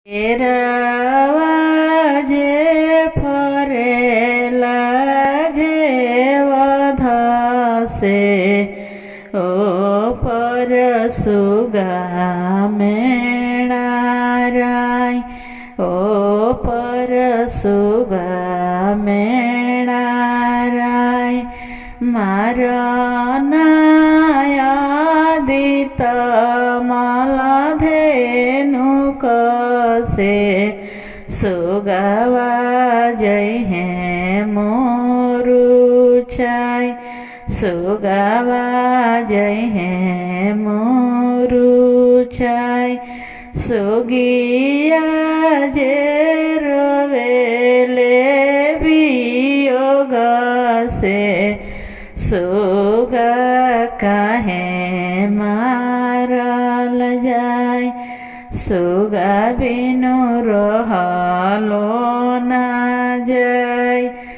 એરાવાજે ફરેલા ઘેવધશે ઓ પરસુગા મેણારાય ઓ પરસુગા મેણારાય મારા નાયાદિત મલધેનુ કસે સુગાવા જય હે મોરુચાય સુગાવા જય હે મોરુચાય સુગિયા જે રવેલે વિયોગસે સુગા કાહે મારલ જાય સુગા બિનુ રહલો ના જાય।